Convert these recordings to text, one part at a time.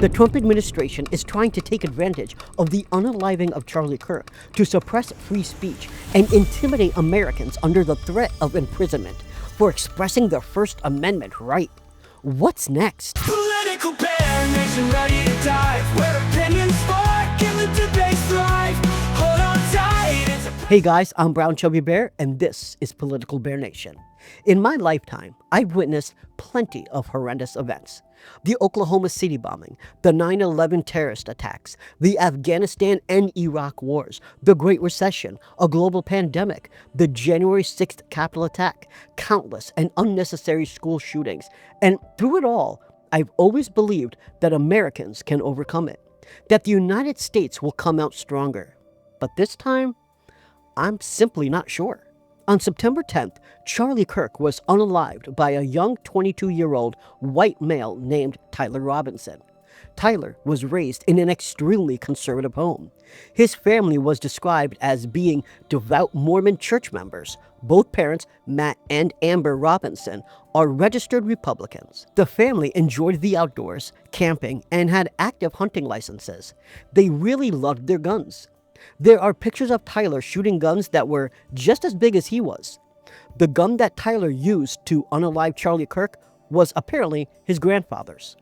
The Trump administration is trying to take advantage of the unaliving of Charlie Kirk to suppress free speech and intimidate Americans under the threat of imprisonment for expressing their First Amendment right. What's next? Political bear nation ready to dive, where opinions spark and the debates thrive. Hold on tight. Hey guys, I'm Brown Chubby Bear, and this is Political Bear Nation. In my lifetime, I've witnessed plenty of horrendous events. The Oklahoma City bombing, the 9/11 terrorist attacks, the Afghanistan and Iraq wars, the Great Recession, a global pandemic, the January 6th Capitol attack, countless and unnecessary school shootings. And through it all, I've always believed that Americans can overcome it, that the United States will come out stronger. But this time, I'm simply not sure. On September 10th, Charlie Kirk was unalived by a young 22-year-old white male named Tyler Robinson. Tyler was raised in an extremely conservative home. His family was described as being devout Mormon church members. Both parents, Matt and Amber Robinson, are registered Republicans. The family enjoyed the outdoors, camping, and had active hunting licenses. They really loved their guns. There are pictures of Tyler shooting guns that were just as big as he was. The gun that Tyler used to unalive Charlie Kirk was apparently his grandfather's.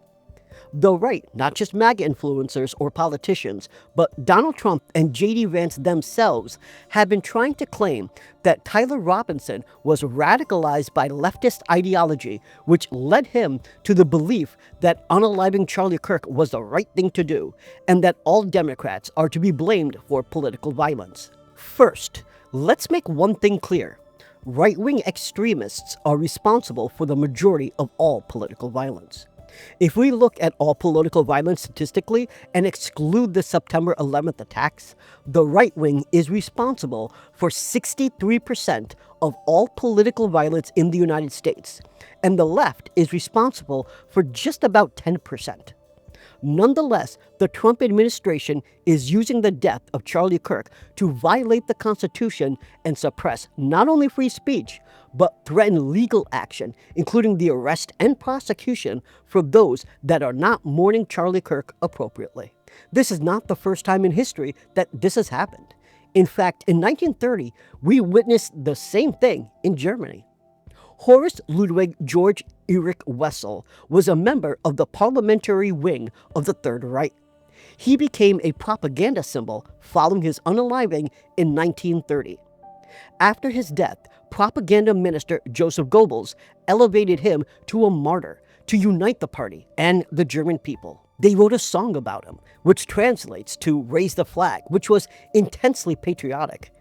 The right, not just MAGA influencers or politicians, but Donald Trump and J.D. Vance themselves have been trying to claim that Tyler Robinson was radicalized by leftist ideology, which led him to the belief that unaliving Charlie Kirk was the right thing to do, and that all Democrats are to be blamed for political violence. First, let's make one thing clear. Right-wing extremists are responsible for the majority of all political violence. If we look at all political violence statistically and exclude the September 11th attacks, the right wing is responsible for 63% of all political violence in the United States, and the left is responsible for just about 10%. Nonetheless, the Trump administration is using the death of Charlie Kirk to violate the Constitution and suppress not only free speech, but threaten legal action, including the arrest and prosecution for those that are not mourning Charlie Kirk appropriately. This is not the first time in history that this has happened. In fact, in 1930, we witnessed the same thing in Germany. Horst Ludwig Georg Erich Wessel was a member of the parliamentary wing of the Third Reich. He became a propaganda symbol following his unaliving in 1930. After his death, propaganda minister Joseph Goebbels elevated him to a martyr to unite the party and the German people. They wrote a song about him, which translates to "Raise the Flag," which was intensely patriotic.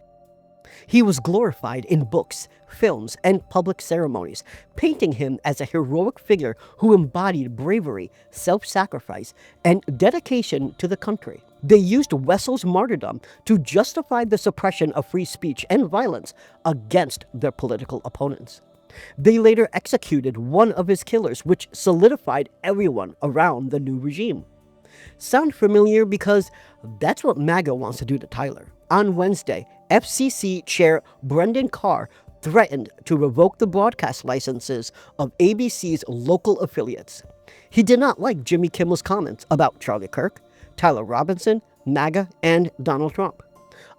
He was glorified in books, films, and public ceremonies, painting him as a heroic figure who embodied bravery, self-sacrifice, and dedication to the country. They used Wessel's martyrdom to justify the suppression of free speech and violence against their political opponents. They later executed one of his killers, which solidified everyone around the new regime. Sound familiar? Because that's what MAGA wants to do to Tyler. On Wednesday, FCC Chair Brendan Carr threatened to revoke the broadcast licenses of ABC's local affiliates. He did not like Jimmy Kimmel's comments about Charlie Kirk, Tyler Robinson, MAGA, and Donald Trump.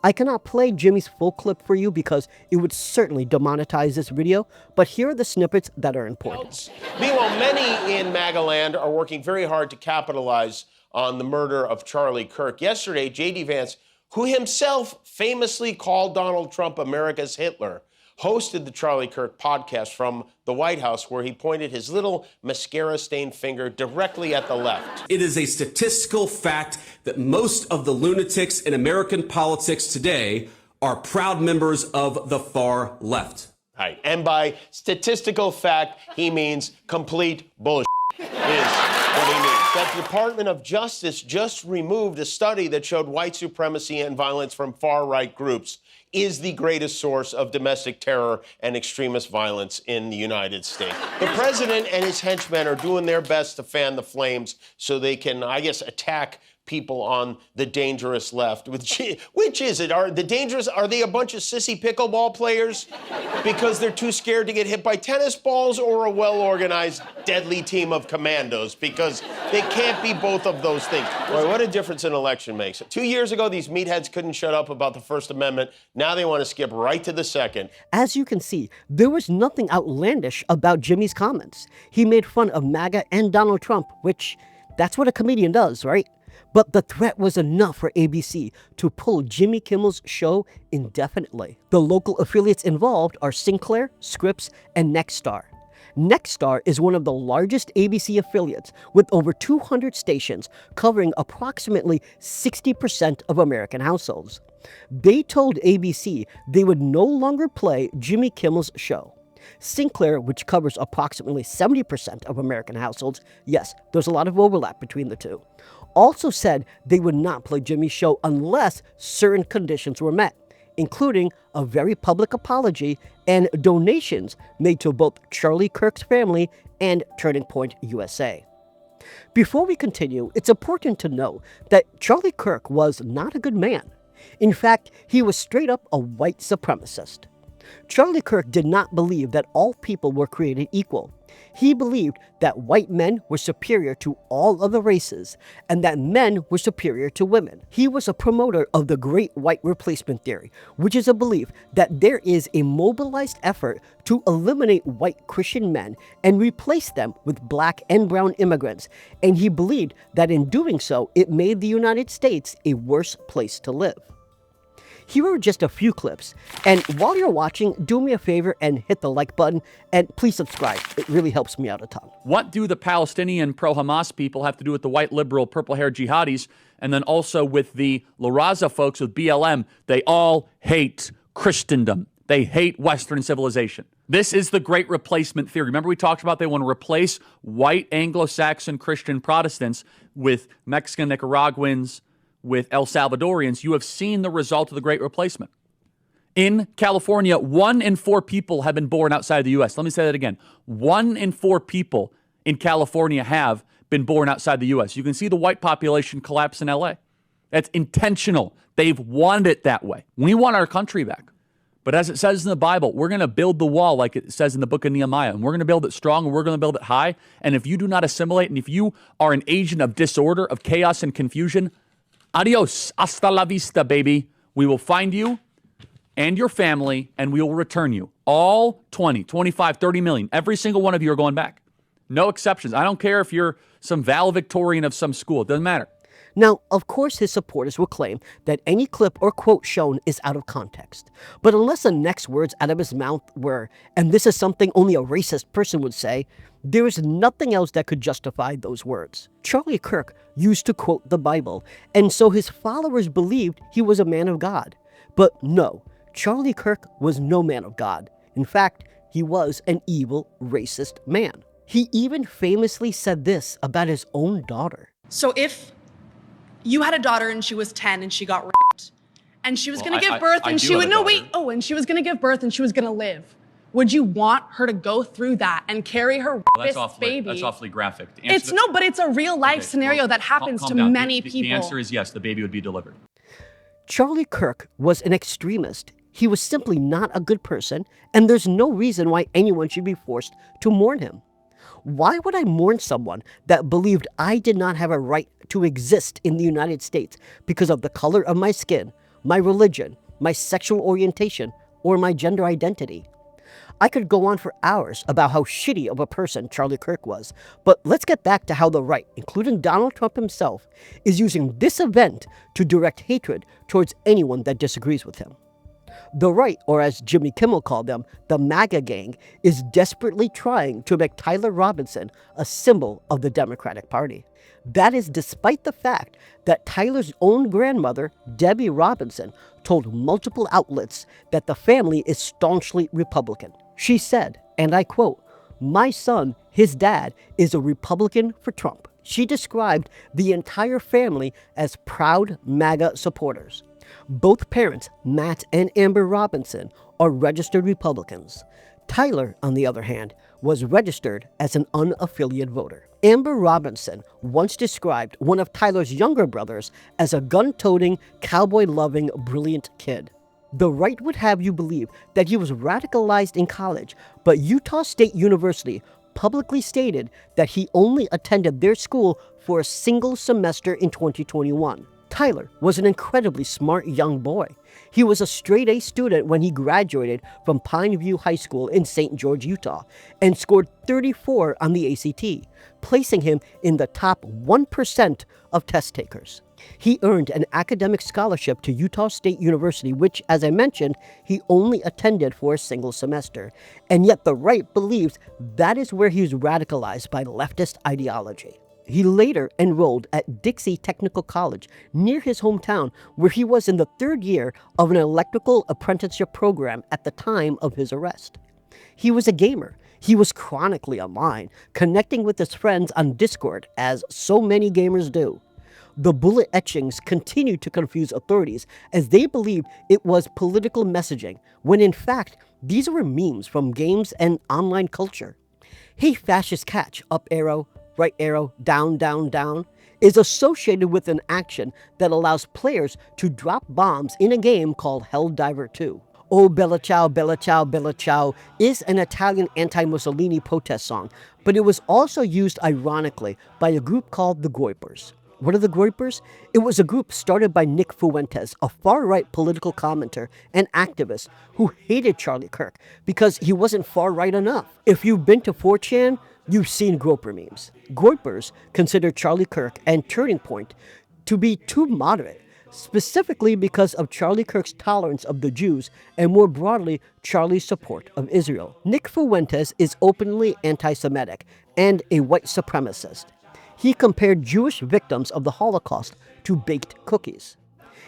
I cannot play Jimmy's full clip for you because it would certainly demonetize this video, but here are the snippets that are important. Meanwhile, many in MAGA land are working very hard to capitalize on the murder of Charlie Kirk. Yesterday, J.D. Vance, who himself famously called Donald Trump America's Hitler, hosted the Charlie Kirk podcast from the White House, where he pointed his little mascara-stained finger directly at the left. It is a statistical fact that most of the lunatics in American politics today are proud members of the far left. Right. And by statistical fact, he means complete bullshit. Is what he means. The Department of Justice just removed a study that showed white supremacy and violence from far-right groups is the greatest source of domestic terror and extremist violence in the United States. The president and his henchmen are doing their best to fan the flames so they can, I guess, attack people on the dangerous left. Which is it? Are they a bunch of sissy pickleball players because they're too scared to get hit by tennis balls, or a well-organized, deadly team of commandos? Because they can't be both of those things. Boy, what a difference an election makes. 2 years ago, these meatheads couldn't shut up about the First Amendment. Now they want to skip right to the Second. As you can see, there was nothing outlandish about Jimmy's comments. He made fun of MAGA and Donald Trump, which that's what a comedian does, right? But the threat was enough for ABC to pull Jimmy Kimmel's show indefinitely. The local affiliates involved are Sinclair, Scripps, and Nexstar. Nexstar is one of the largest ABC affiliates with over 200 stations covering approximately 60% of American households. They told ABC they would no longer play Jimmy Kimmel's show. Sinclair, which covers approximately 70% of American households, yes, there's a lot of overlap between the two, also said they would not play Jimmy's show unless certain conditions were met, including a very public apology and donations made to both Charlie Kirk's family and Turning Point USA. Before we continue, it's important to know that Charlie Kirk was not a good man. In fact, he was straight up a white supremacist. Charlie Kirk did not believe that all people were created equal. He believed that white men were superior to all other races and that men were superior to women. He was a promoter of the Great White Replacement Theory, which is a belief that there is a mobilized effort to eliminate white Christian men and replace them with black and brown immigrants, and he believed that in doing so, it made the United States a worse place to live. Here are just a few clips, and while you're watching, do me a favor and hit the like button, and please subscribe. It really helps me out a ton. What do the Palestinian pro-Hamas people have to do with the white liberal purple-haired jihadis, and then also with the La Raza folks with BLM? They all hate Christendom. They hate Western civilization. This is the Great Replacement Theory. Remember we talked about they want to replace white Anglo-Saxon Christian Protestants with Mexican Nicaraguans, with El Salvadorians. You have seen the result of the Great Replacement. In California, 1 in 4 people have been born outside of the U.S. Let me say that again. 1 in 4 people in California have been born outside the U.S. You can see the white population collapse in L.A. That's intentional. They've wanted it that way. We want our country back. But as it says in the Bible, we're going to build the wall like it says in the book of Nehemiah. And we're going to build it strong, and we're going to build it high. And if you do not assimilate, and if you are an agent of disorder, of chaos and confusion, adios, hasta la vista, baby. We will find you and your family, and we will return you. All 20, 25, 30 million. Every single one of you are going back. No exceptions. I don't care if you're some valedictorian of some school. It doesn't matter. Now, of course, his supporters will claim that any clip or quote shown is out of context. But unless the next words out of his mouth were, and this is something only a racist person would say, there is nothing else that could justify those words. Charlie Kirk used to quote the Bible, and so his followers believed he was a man of God. But no, Charlie Kirk was no man of God. In fact, he was an evil, racist man. He even famously said this about his own daughter. So if you had a daughter and she was 10 and she got raped, and she was going to give birth and she would, and she was going to give birth and she was going to live, would you want her to go through that and carry her baby? That's awfully graphic. It's a real life scenario that happens to many people. The answer is yes, the baby would be delivered. Charlie Kirk was an extremist. He was simply not a good person, and there's no reason why anyone should be forced to mourn him. Why would I mourn someone that believed I did not have a right to exist in the United States because of the color of my skin, my religion, my sexual orientation, or my gender identity? I could go on for hours about how shitty of a person Charlie Kirk was, but let's get back to how the right, including Donald Trump himself, is using this event to direct hatred towards anyone that disagrees with him. The right, or as Jimmy Kimmel called them, the MAGA gang, is desperately trying to make Tyler Robinson a symbol of the Democratic Party. That is despite the fact that Tyler's own grandmother, Debbie Robinson, told multiple outlets that the family is staunchly Republican. She said, and I quote, "My son, his dad, is a Republican for Trump." She described the entire family as proud MAGA supporters. Both parents, Matt and Amber Robinson, are registered Republicans. Tyler, on the other hand, was registered as an unaffiliated voter. Amber Robinson once described one of Tyler's younger brothers as a gun-toting, cowboy-loving, brilliant kid. The right would have you believe that he was radicalized in college, but Utah State University publicly stated that he only attended their school for a single semester in 2021. Tyler was an incredibly smart young boy. He was a straight-A student when he graduated from Pine View High School in St. George, Utah, and scored 34 on the ACT, placing him in the top 1% of test takers. He earned an academic scholarship to Utah State University, which, as I mentioned, he only attended for a single semester. And yet the right believes that is where he was radicalized by leftist ideology. He later enrolled at Dixie Technical College near his hometown, where he was in the third year of an electrical apprenticeship program at the time of his arrest. He was a gamer. He was chronically online, connecting with his friends on Discord, as so many gamers do. The bullet etchings continued to confuse authorities as they believed it was political messaging, when in fact, these were memes from games and online culture. Hey fascist catch, up arrow, right arrow, down, down, down, is associated with an action that allows players to drop bombs in a game called Helldiver 2. Oh Bella Ciao, Bella Ciao, Bella Ciao is an Italian anti-Mussolini protest song, but it was also used ironically by a group called the Groypers. What are the Groypers? It was a group started by Nick Fuentes, a far-right political commentator and activist who hated Charlie Kirk because he wasn't far-right enough. If you've been to 4chan, you've seen Groyper memes. Groypers consider Charlie Kirk and Turning Point to be too moderate, specifically because of Charlie Kirk's tolerance of the Jews and more broadly, Charlie's support of Israel. Nick Fuentes is openly anti-Semitic and a white supremacist. He compared Jewish victims of the Holocaust to baked cookies.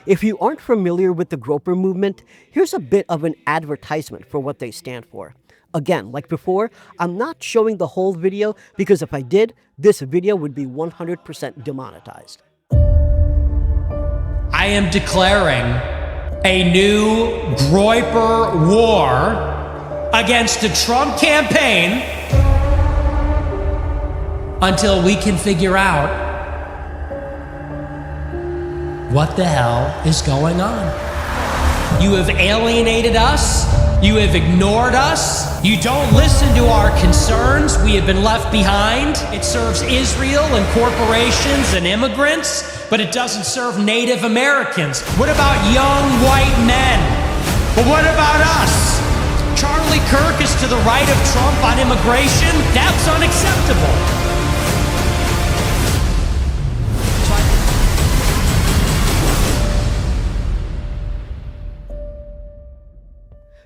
If you aren't familiar with the Groyper movement, here's a bit of an advertisement for what they stand for. Again, like before, I'm not showing the whole video because if I did, this video would be 100% demonetized. I am declaring a new Groyper war against the Trump campaign until we can figure out what the hell is going on. You have alienated us. You have ignored us. You don't listen to our concerns. We have been left behind. It serves Israel and corporations and immigrants, but it doesn't serve Native Americans. What about young white men? But what about us? Charlie Kirk is to the right of Trump on immigration? That's unacceptable.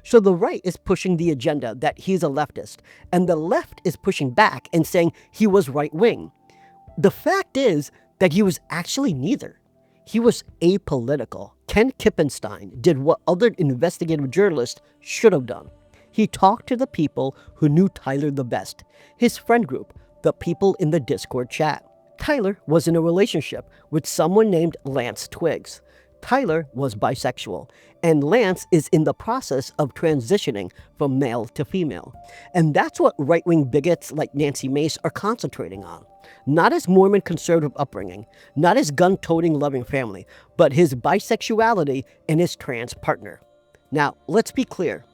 So the right is pushing the agenda that he's a leftist, and the left is pushing back and saying he was right-wing. The fact is that he was actually neither. He was apolitical. Ken Kippenstein did what other investigative journalists should have done. He talked to the people who knew Tyler the best, his friend group, the people in the Discord chat. Tyler was in a relationship with someone named Lance Twiggs. Tyler was bisexual, and Lance is in the process of transitioning from male to female. And that's what right-wing bigots like Nancy Mace are concentrating on. Not his Mormon conservative upbringing, not his gun-toting loving family, but his bisexuality and his trans partner. Now, let's be clear.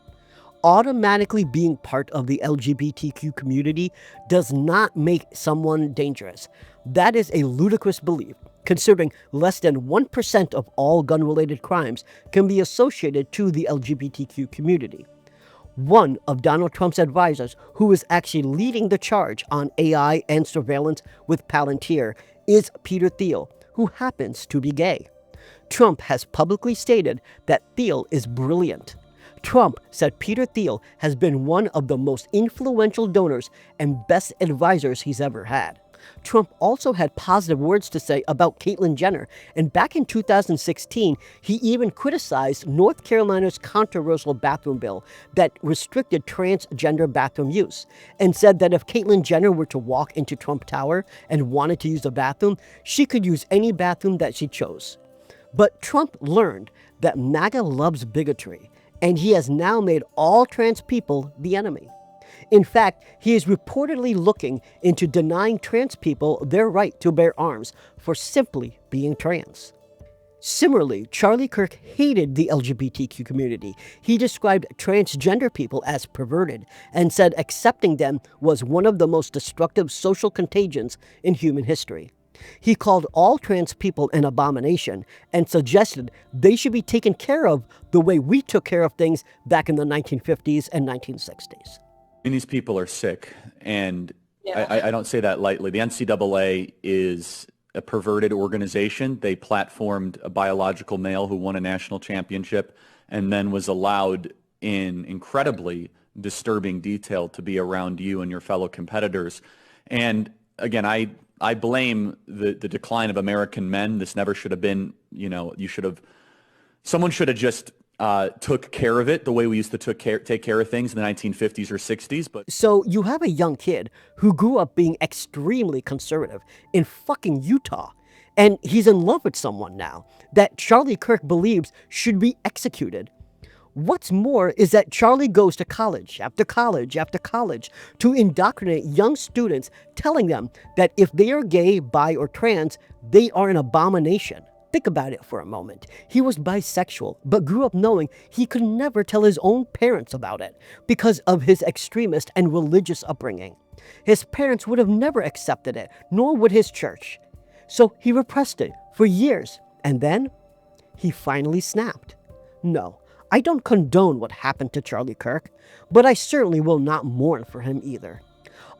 Automatically being part of the LGBTQ community does not make someone dangerous. That is a ludicrous belief, considering less than 1% of all gun-related crimes can be associated to the LGBTQ community. One of Donald Trump's advisors, who is actually leading the charge on AI and surveillance with Palantir, is Peter Thiel, who happens to be gay. Trump has publicly stated that Thiel is brilliant. Trump said Peter Thiel has been one of the most influential donors and best advisors he's ever had. Trump also had positive words to say about Caitlyn Jenner, and back in 2016, he even criticized North Carolina's controversial bathroom bill that restricted transgender bathroom use, and said that if Caitlyn Jenner were to walk into Trump Tower and wanted to use a bathroom, she could use any bathroom that she chose. But Trump learned that MAGA loves bigotry, and he has now made all trans people the enemy. In fact, he is reportedly looking into denying trans people their right to bear arms for simply being trans. Similarly, Charlie Kirk hated the LGBTQ community. He described transgender people as perverted and said accepting them was one of the most destructive social contagions in human history. He called all trans people an abomination and suggested they should be taken care of the way we took care of things back in the 1950s and 1960s. And these people are sick, and I don't say that lightly. The NCAA is a perverted organization. They platformed a biological male who won a national championship and then was allowed in incredibly disturbing detail to be around you and your fellow competitors. And again, I blame the decline of American men. This never should have been, someone should have just took care of it the way we used to take care of things in the 1950s or 60s. But so you have a young kid who grew up being extremely conservative in fucking Utah, and he's in love with someone now that Charlie Kirk believes should be executed. What's more is that Charlie goes to college after college after college to indoctrinate young students, telling them that if they are gay, bi, or trans, they are an abomination. Think about it for a moment. He was bisexual, but grew up knowing he could never tell his own parents about it because of his extremist and religious upbringing. His parents would have never accepted it, nor would his church. So he repressed it for years, and then he finally snapped. No, I don't condone what happened to Charlie Kirk, but I certainly will not mourn for him either.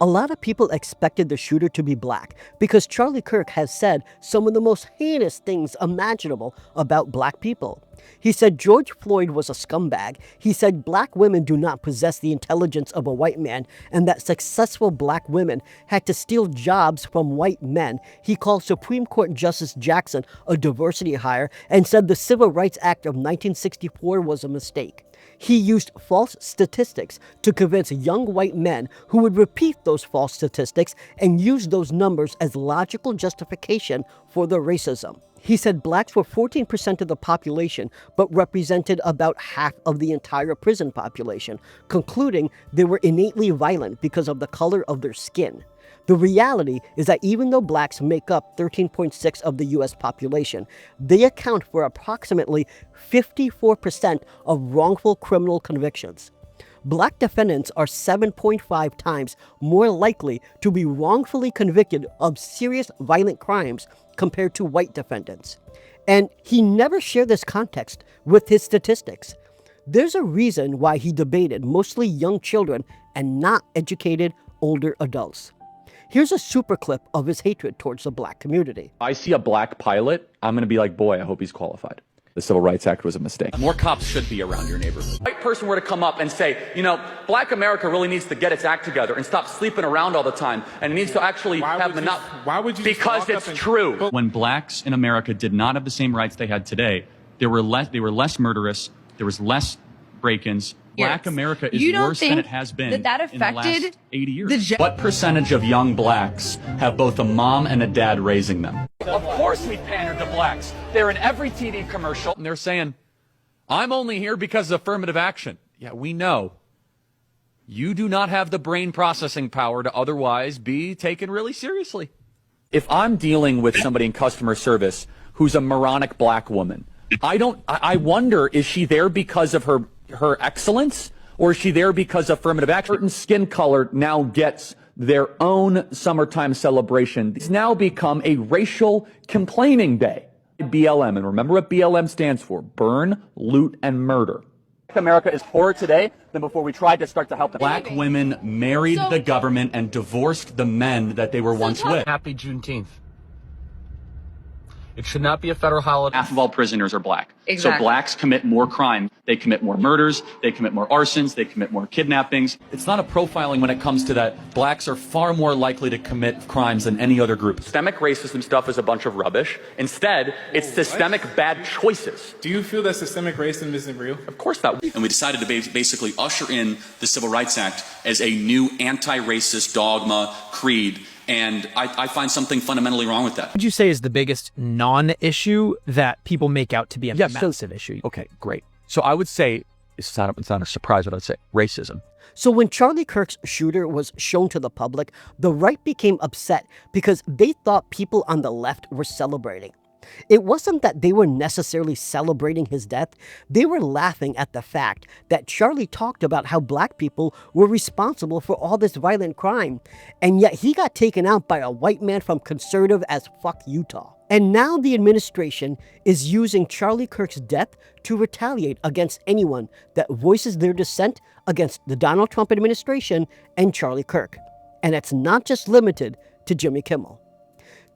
A lot of people expected the shooter to be black because Charlie Kirk has said some of the most heinous things imaginable about black people. He said George Floyd was a scumbag. He said black women do not possess the intelligence of a white man and that successful black women had to steal jobs from white men. He called Supreme Court Justice Jackson a diversity hire and said the Civil Rights Act of 1964 was a mistake. He used false statistics to convince young white men who would repeat those false statistics and use those numbers as logical justification for the racism. He said blacks were 14% of the population, but represented about half of the entire prison population, concluding they were innately violent because of the color of their skin. The reality is that even though blacks make up 13.6% of the US population, they account for approximately 54% of wrongful criminal convictions. Black defendants are 7.5 times more likely to be wrongfully convicted of serious violent crimes compared to white defendants. And he never shared this context with his statistics. There's a reason why he debated mostly young children and not educated older adults. Here's a super clip of his hatred towards the black community. I see a black pilot, I'm going to be like, boy, I hope he's qualified. The Civil Rights Act was a mistake. More cops should be around your neighborhood. If a white person were to come up and say, black America really needs to get its act together and stop sleeping around all the time, and it needs to actually have monopoly. Why would you? Because it's true. When blacks in America did not have the same rights they had today, they were less murderous, there was less break-ins. Black America is worse than it has been in the last 80 years. What percentage of young blacks have both a mom and a dad raising them? Of course we pander to blacks. They're in every TV commercial. And they're saying, I'm only here because of affirmative action. Yeah, we know. You do not have the brain processing power to otherwise be taken really seriously. If I'm dealing with somebody in customer service who's a moronic black woman, I wonder, is she there because of her excellence, or is she there because of affirmative action? Certain skin color now gets their own summertime celebration. It's now become a racial complaining day. BLM, and remember what BLM stands for: burn, loot, and murder. America is poorer today than before we tried to start to help them. Black women married the government and divorced the men that they were once with. Happy Juneteenth. It should not be a federal holiday. Half of all prisoners are black. Exactly. So blacks commit more crime. They commit more murders. They commit more arsons. They commit more kidnappings. It's not a profiling when it comes to that. Blacks are far more likely to commit crimes than any other group. Systemic racism stuff is a bunch of rubbish. Instead, it's systemic bad choices. Do you feel that systemic racism isn't real? Of course not. And we decided to basically usher in the Civil Rights Act as a new anti-racist dogma, creed. And I find something fundamentally wrong with that. What would you say is the biggest non-issue that people make out to be a massive issue? Okay, great. So I would say, it's not a surprise what I'd say, racism. So when Charlie Kirk's shooter was shown to the public, the right became upset because they thought people on the left were celebrating. It wasn't that they were necessarily celebrating his death. They were laughing at the fact that Charlie talked about how black people were responsible for all this violent crime, and yet he got taken out by a white man from conservative as fuck Utah. And now the administration is using Charlie Kirk's death to retaliate against anyone that voices their dissent against the Donald Trump administration and Charlie Kirk. And it's not just limited to Jimmy Kimmel.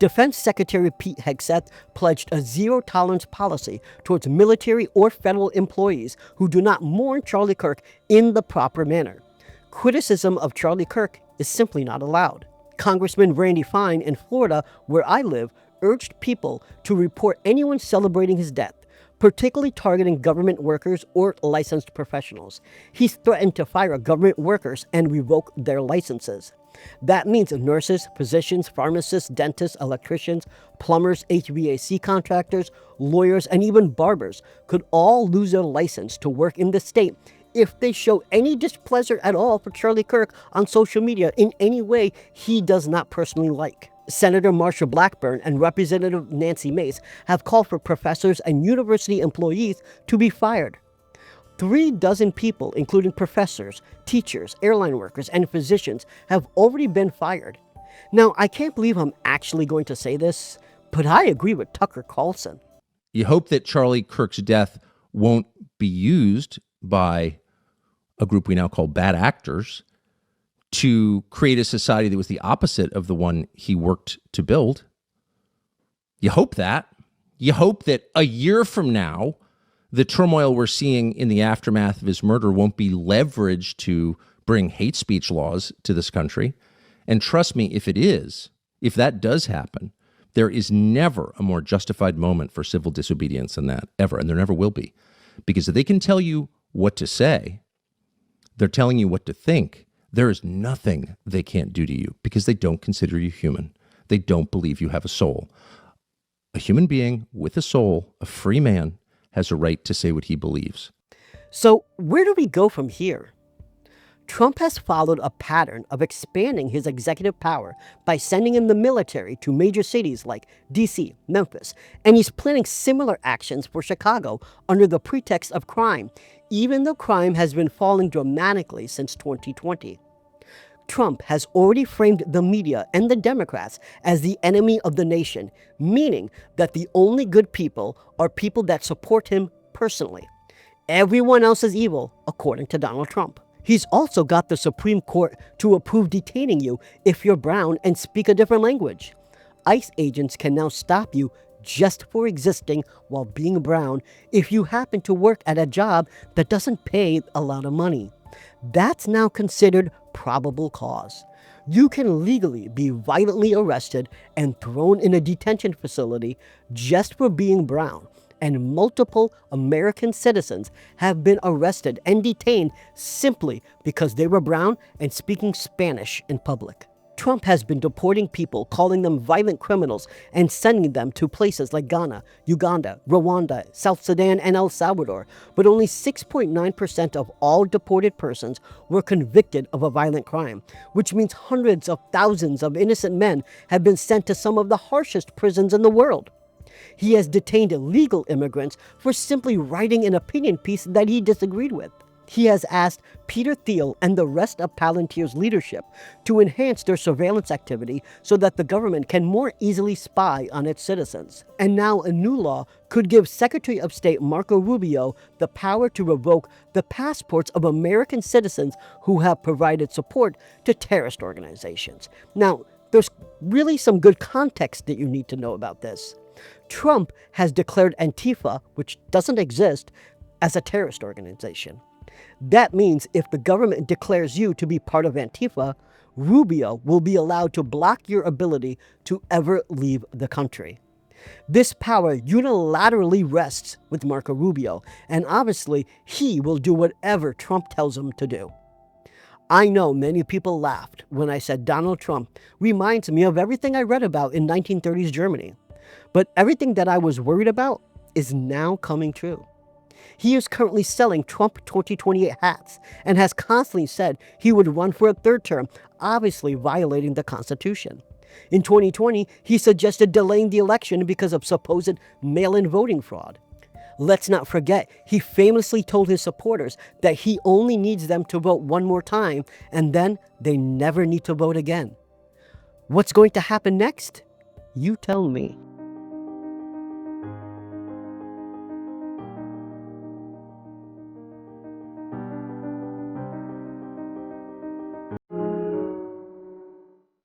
Defense Secretary Pete Hegseth pledged a zero-tolerance policy towards military or federal employees who do not mourn Charlie Kirk in the proper manner. Criticism of Charlie Kirk is simply not allowed. Congressman Randy Fine in Florida, where I live, urged people to report anyone celebrating his death, particularly targeting government workers or licensed professionals. He threatened to fire government workers and revoke their licenses. That means nurses, physicians, pharmacists, dentists, electricians, plumbers, HVAC contractors, lawyers, and even barbers could all lose their license to work in the state if they show any displeasure at all for Charlie Kirk on social media in any way he does not personally like. Senator Marsha Blackburn and Representative Nancy Mace have called for professors and university employees to be fired. 36 people, including professors, teachers, airline workers, and physicians, have already been fired. Now, I can't believe I'm actually going to say this, but I agree with Tucker Carlson. You hope that Charlie Kirk's death won't be used by a group we now call bad actors to create a society that was the opposite of the one he worked to build. You hope that. You hope that a year from now, the turmoil we're seeing in the aftermath of his murder won't be leveraged to bring hate speech laws to this country. And trust me, if it is, if that does happen, there is never a more justified moment for civil disobedience than that, ever. And there never will be. Because if they can tell you what to say, they're telling you what to think. There is nothing they can't do to you because they don't consider you human. They don't believe you have a soul. A human being with a soul, a free man, has a right to say what he believes. So where do we go from here? Trump has followed a pattern of expanding his executive power by sending in the military to major cities like D.C., Memphis, and he's planning similar actions for Chicago under the pretext of crime, even though crime has been falling dramatically since 2020. Trump has already framed the media and the Democrats as the enemy of the nation, meaning that the only good people are people that support him personally. Everyone else is evil, according to Donald Trump. He's also got the Supreme Court to approve detaining you if you're brown and speak a different language. ICE agents can now stop you just for existing while being brown if you happen to work at a job that doesn't pay a lot of money. That's now considered probable cause. You can legally be violently arrested and thrown in a detention facility just for being brown, and multiple American citizens have been arrested and detained simply because they were brown and speaking Spanish in public. Trump has been deporting people, calling them violent criminals, and sending them to places like Ghana, Uganda, Rwanda, South Sudan, and El Salvador. But only 6.9% of all deported persons were convicted of a violent crime, which means hundreds of thousands of innocent men have been sent to some of the harshest prisons in the world. He has detained illegal immigrants for simply writing an opinion piece that he disagreed with. He has asked Peter Thiel and the rest of Palantir's leadership to enhance their surveillance activity so that the government can more easily spy on its citizens. And now a new law could give Secretary of State Marco Rubio the power to revoke the passports of American citizens who have provided support to terrorist organizations. Now, there's really some good context that you need to know about this. Trump has declared Antifa, which doesn't exist, as a terrorist organization. That means if the government declares you to be part of Antifa, Rubio will be allowed to block your ability to ever leave the country. This power unilaterally rests with Marco Rubio, and obviously he will do whatever Trump tells him to do. I know many people laughed when I said Donald Trump reminds me of everything I read about in 1930s Germany, but everything that I was worried about is now coming true. He is currently selling Trump 2028 hats and has constantly said he would run for a third term, obviously violating the Constitution. In 2020, he suggested delaying the election because of supposed mail-in voting fraud. Let's not forget, he famously told his supporters that he only needs them to vote one more time, and then they never need to vote again. What's going to happen next? You tell me.